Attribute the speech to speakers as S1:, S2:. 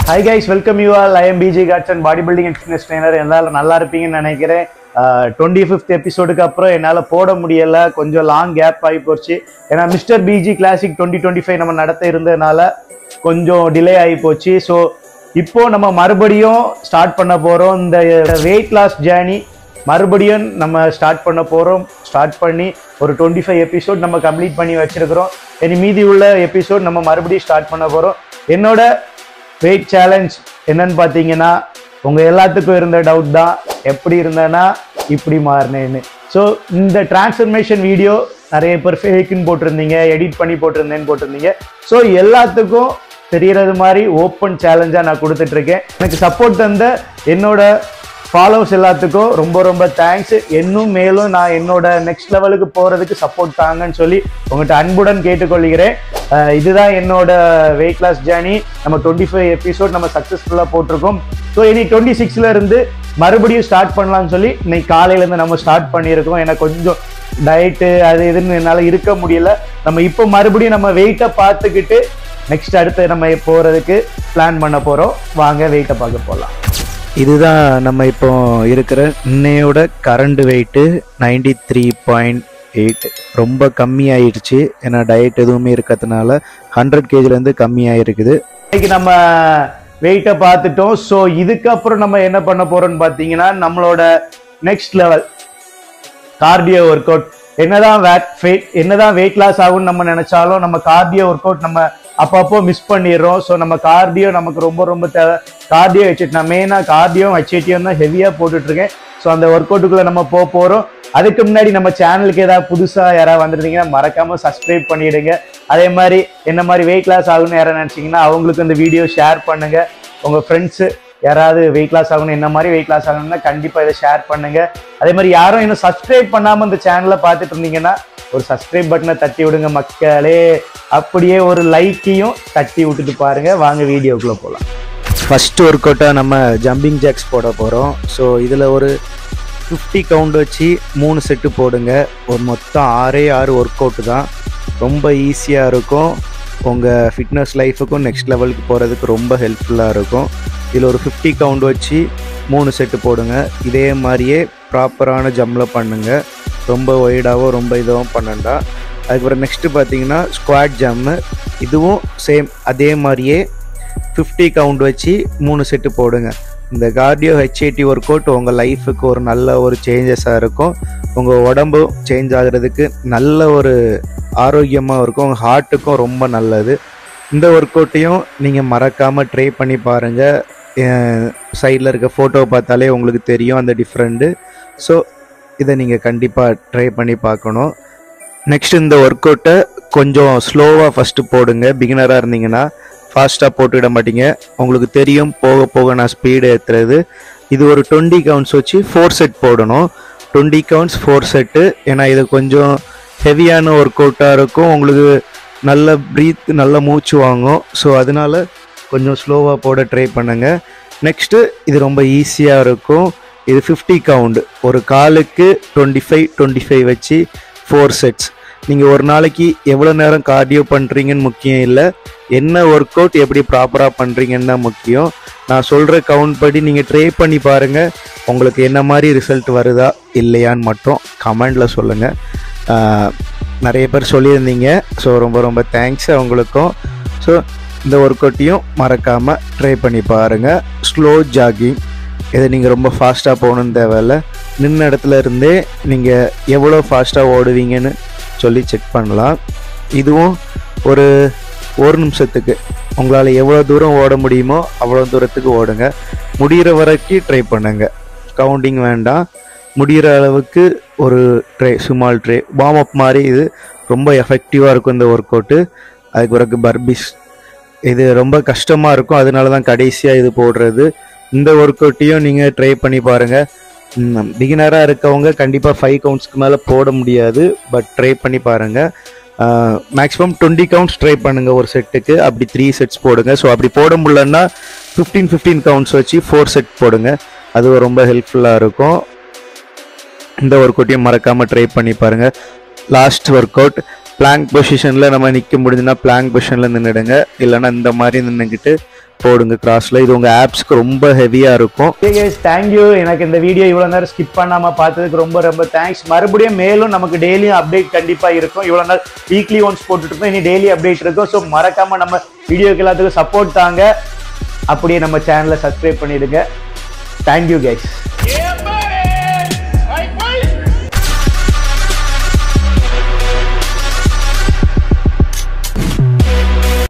S1: Hi guys, welcome you all. I am BJ Gatson, bodybuilding and fitness trainer. என்னால நல்லா இருப்பீங்கன்னு நினைக்கிறேன். 25th எபிசோடுக்கு அப்புறம் என்னால் போட முடியலை, கொஞ்சம் லாங் கேப் ஆகி போச்சு. ஏன்னா மிஸ்டர் பிஜி கிளாசிக் 2025 நம்ம நடத்த இருந்ததுனால கொஞ்சம் டிலே ஆகி போச்சு. ஸோ இப்போ நம்ம மறுபடியும் ஸ்டார்ட் பண்ண போகிறோம். இந்த வெயிட் லாஸ் ஜேர்னி மறுபடியும் நம்ம ஸ்டார்ட் பண்ண போகிறோம். ஸ்டார்ட் பண்ணி ஒரு 25 எபிசோட் நம்ம கம்ப்ளீட் பண்ணி வச்சிருக்கிறோம். இனி மீதி உள்ள எபிசோட் நம்ம மறுபடியும் ஸ்டார்ட் பண்ண போகிறோம். என்னோட வெயிட் சேலஞ்ச் என்னன்னு பார்த்தீங்கன்னா, உங்கள் எல்லாத்துக்கும் இருந்த டவுட் தான், எப்படி இருந்தேன்னா இப்படி மாறினேன்னு. ஸோ இந்த டிரான்ஸ்ஃபர்மேஷன் வீடியோ நிறைய பேர் ஃபேக்குன்னு போட்டிருந்தீங்க, எடிட் பண்ணி போட்டிருந்தீங்க. ஸோ எல்லாத்துக்கும் தெரியறது மாதிரி ஓப்பன் சேலஞ்சாக நான் கொடுத்துட்ருக்கேன். எனக்கு சப்போர்ட் தந்த என்னோட ஃபாலோவர்ஸ் எல்லாத்துக்கும் ரொம்ப ரொம்ப தேங்க்ஸ். இன்னும் மேலும் நான் என்னோட நெக்ஸ்ட் லெவலுக்கு போகிறதுக்கு சப்போர்ட் தாங்கன்னு சொல்லி உங்கள்கிட்ட அன்புடன் கேட்டுக்கொள்கிறேன். இதுதான் என்னோட வெயிட் லாஸ் ஜேர்னி. நம்ம 25 எபிசோட் நம்ம சக்ஸஸ்ஃபுல்லாக போட்டிருக்கோம். ஸோ இனி 26ல இருந்து மறுபடியும் ஸ்டார்ட் பண்ணலாம்னு சொல்லி இன்னைக்கு காலையிலேருந்து நம்ம ஸ்டார்ட் பண்ணியிருக்கோம். எனக்கு கொஞ்சம் டயட்டு அது இதுன்னு என்னால் இருக்க முடியல. நம்ம இப்போ மறுபடியும் நம்ம வெயிட்டை பார்த்துக்கிட்டு நெக்ஸ்ட் அடுத்து நம்ம போகிறதுக்கு பிளான் பண்ண போகிறோம். வாங்க வெயிட்டை பார்க்க போகலாம்.
S2: இதுதான் நம்ம இப்போ இருக்கிற இன்னையோட கரண்ட் வெயிட்டு 93.8. ரொம்ப கம்மியாயிடுச்சு. ஏன்னா டயட் எதுவுமே இருக்கிறதுனால 100 kgலேருந்து கம்மியாயிருக்குது.
S1: இன்னைக்கு நம்ம வெயிட்டை பார்த்துட்டோம். ஸோ இதுக்கப்புறம் நம்ம என்ன பண்ண போறோம்னு பார்த்தீங்கன்னா, நம்மளோட next level cardio work out. என்னதான் வெயிட் லாஸ் ஆகும்னு நம்ம நினைச்சாலும் நம்ம கார்டியோ ஒர்க் அவுட் நம்ம அப்பப்போ மிஸ் பண்ணிடுறோம். ஸோ நம்ம கார்டியோ நமக்கு ரொம்ப ரொம்ப தேவை. கார்டியோ ஹெச்ஐடி, நான் மெயினாக கார்டியோ ஹெச்ஐடியும் தான் ஹெவியாக போட்டுட்டு இருக்கேன். ஸோ அந்த ஒர்க் அவுட்டுக்குள்ள நம்ம போகிறோம். அதுக்கு முன்னாடி நம்ம சேனலுக்கு ஏதாவது புதுசாக யாராவது வந்துருந்தீங்கன்னா மறக்காம சப்ஸ்கிரைப் பண்ணிடுங்க. அதே மாதிரி என்ன மாதிரி வெயிட் லாஸ் ஆகுன்னு யாராவது நினச்சிங்கன்னா அவங்களுக்கு இந்த வீடியோ ஷேர் பண்ணுங்க. உங்கள் ஃப்ரெண்ட்ஸு யாராவது வெயிட் லாஸ் ஆகணும், என்ன மாதிரி வெயிட் லாஸ் ஆகணும்னா கண்டிப்பாக இதை ஷேர் பண்ணுங்க. அதே மாதிரி யாரும் இன்னும் சப்ஸ்கிரைப் பண்ணாமல் இந்த சேனலை பார்த்துட்டு இருந்தீங்கன்னா ஒரு சப்ஸ்கிரைப் பட்டனை தட்டி விடுங்க மக்களே. அப்படியே ஒரு லைக்கையும் தட்டி விட்டுட்டு பாருங்க. வாங்க வீடியோக்குள்ள போகலாம்.
S2: ஃபர்ஸ்ட் ஒர்க் அவுட்டாக நம்ம ஜம்பிங் ஜாக்ஸ் போட போகிறோம். ஸோ இதில் ஒரு 50 கவுண்ட் வச்சு 3 செட்டு போடுங்க. ஒரு மொத்தம் 6 ஒர்க் அவுட்டு தான். ரொம்ப ஈஸியாக இருக்கும். உங்கள் ஃபிட்னஸ் லைஃபுக்கும் நெக்ஸ்ட் லெவலுக்கு போகிறதுக்கு ரொம்ப ஹெல்ப்ஃபுல்லாக இருக்கும். இதில் ஒரு 50 கவுண்ட் வச்சு 3 செட்டு போடுங்க. இதே மாதிரியே ப்ராப்பரான ஜம்மில் பண்ணுங்கள். ரொம்ப ஒய்டாகவோ ரொம்ப இதாகவும் பண்ணண்டா. அதுக்கப்புறம் நெக்ஸ்ட்டு பார்த்தீங்கன்னா ஸ்குவாட் ஜம்மு. இதுவும் சேம் அதே மாதிரியே 50 கவுண்ட் வச்சு 3 செட்டு போடுங்க. இந்த கார்டியோ ஹெச்ஐடி ஒர்க் அவுட் உங்கள் லைஃபுக்கு ஒரு நல்ல ஒரு சேஞ்சஸாக இருக்கும். உங்கள் உடம்பு சேஞ்ச் ஆகிறதுக்கு நல்ல ஒரு ஆரோக்கியமாக இருக்கும். உங்கள் ஹார்ட்டுக்கும் ரொம்ப நல்லது. இந்த ஒர்க் அவுட்டையும் நீங்கள் மறக்காமல் ட்ரை பண்ணி பாருங்கள். சைடில் இருக்க ஃபோட்டோவை பார்த்தாலே உங்களுக்கு தெரியும் அந்த டிஃப்ரெண்ட்டு. ஸோ இதை நீங்கள் கண்டிப்பாக ட்ரை பண்ணி பார்க்கணும். நெக்ஸ்ட் இந்த ஒர்க் அவுட்டை கொஞ்சம் ஸ்லோவாக ஃபஸ்ட்டு போடுங்க. பிகினராக இருந்தீங்கன்னா ஃபாஸ்ட்டாக போட்டுவிட மாட்டீங்க. உங்களுக்கு தெரியும் போக போக நான் ஸ்பீடு ஏற்றுறது. இது ஒரு 20 கவுண்ட்ஸ் வச்சு 4 செட் போடணும். 20 கவுண்ட்ஸ் 4 செட்டு. ஏன்னா இது கொஞ்சம் ஹெவியான ஒர்க் அவுட்டாக இருக்கும். உங்களுக்கு நல்ல ப்ரீத், நல்ல மூச்சு வாங்கும். ஸோ அதனால கொஞ்சம் ஸ்லோவாக போட ட்ரை பண்ணுங்கள். நெக்ஸ்ட்டு இது ரொம்ப ஈஸியாக இருக்கும். இது 50 கவுண்ட். ஒரு காலுக்கு 25 வச்சு 4 செட்ஸ். நீங்கள் ஒரு நாளைக்கு எவ்வளோ நேரம் கார்டியோ பண்ணுறீங்கன்னு முக்கியம் இல்லை, என்ன ஒர்க் அவுட் எப்படி ப்ராப்பராக பண்ணுறீங்கன்னு தான் முக்கியம். நான் சொல்கிற கவுண்ட் படி நீங்கள் ட்ரை பண்ணி பாருங்கள். உங்களுக்கு என்ன மாதிரி ரிசல்ட் வருதா இல்லையான்னு மட்டும் கமெண்டில் சொல்லுங்கள். நிறைய பேர் சொல்லியிருந்தீங்க. ஸோ ரொம்ப ரொம்ப தேங்க்ஸ் அவங்களுக்கும். ஸோ இந்த ஒர்க் அவுட்டையும் மறக்காமல் ட்ரை பண்ணி பாருங்கள். Slow jogging. இதை நீங்கள் ரொம்ப ஃபாஸ்ட்டாக போகணுன்னு தேவையில்லை. நின்ன இடத்துல இருந்தே நீங்கள் எவ்வளோ ஃபாஸ்ட்டாக ஓடுவீங்கன்னு சொல்லி செக் பண்ணலாம். இதுவும் ஒரு 1 நிமிஷத்துக்கு உங்களால் எவ்வளோ தூரம் ஓட முடியுமோ அவ்வளோ தூரத்துக்கு ஓடுங்க. முடிகிற வரைக்கும் ட்ரை பண்ணுங்கள். கவுண்டிங் வேண்டாம். முடிகிற அளவுக்கு ஒரு ஸ்மால் ட்ரை வார்ம் அப் மாதிரி. இது ரொம்ப எஃபெக்டிவாக இருக்கும் இந்த ஒர்க் அவுட்டு. அதுக்கு பிறகு பர்பிஸ். இது ரொம்ப கஷ்டமாக இருக்கும். அதனால தான் கடைசியாக இது போடுறது. இந்த ஒர்க் அவுட்டையும் நீங்கள் ட்ரை பண்ணி பாருங்கள். பிகினராக இருக்கவங்க கண்டிப்பாக 5 கவுண்ட்ஸ்க்கு மேலே போட முடியாது. பட் ட்ரை பண்ணி பாருங்கள். மேக்ஸிமம் 20 கவுண்ட்ஸ் ட்ரை பண்ணுங்கள் ஒரு செட்டுக்கு. அப்படி 3 செட்ஸ் போடுங்க. ஸோ அப்படி போட முடியலன்னா 15 கவுண்ட்ஸ் வச்சு 4 செட் போடுங்க. அது ரொம்ப ஹெல்ப்ஃபுல்லாக இருக்கும். இந்த ஒர்க் அவுட்டையும் மறக்காமல் ட்ரை பண்ணி பாருங்கள். லாஸ்ட் ஒர்க் அவுட் பிளாங்க் பொசிஷனில் நம்ம நிற்க முடிஞ்சுன்னா பிளாங்க் பொசிஷனில் நின்றுடுங்க, இல்லைன்னா இந்த மாதிரி நின்றுக்கிட்டு போடுங்க கிராஸில். இது உங்கள் ஆப்ஸ்க்கு ரொம்ப ஹெவியாக இருக்கும்.
S1: தேங்க்யூ. எனக்கு இந்த வீடியோ இவ்வளோ நேரம் ஸ்கிப் பண்ணாமல் பார்த்ததுக்கு ரொம்ப ரொம்ப தேங்க்ஸ். மறுபடியும் மேலும் நமக்கு டெய்லியும் அப்டேட் கண்டிப்பாக இருக்கும். இவ்வளோ நாள் வீக்லி ஒன்ஸ் போட்டுட்டு இருக்கோம், இனி டெய்லி அப்டேட் இருக்கும். ஸோ மறக்காமல் நம்ம வீடியோக்கு எல்லாத்துக்கும் சப்போர்ட் தாங்க. அப்படியே நம்ம சேனலை சப்ஸ்கிரைப் பண்ணிடுங்க. Thank you guys.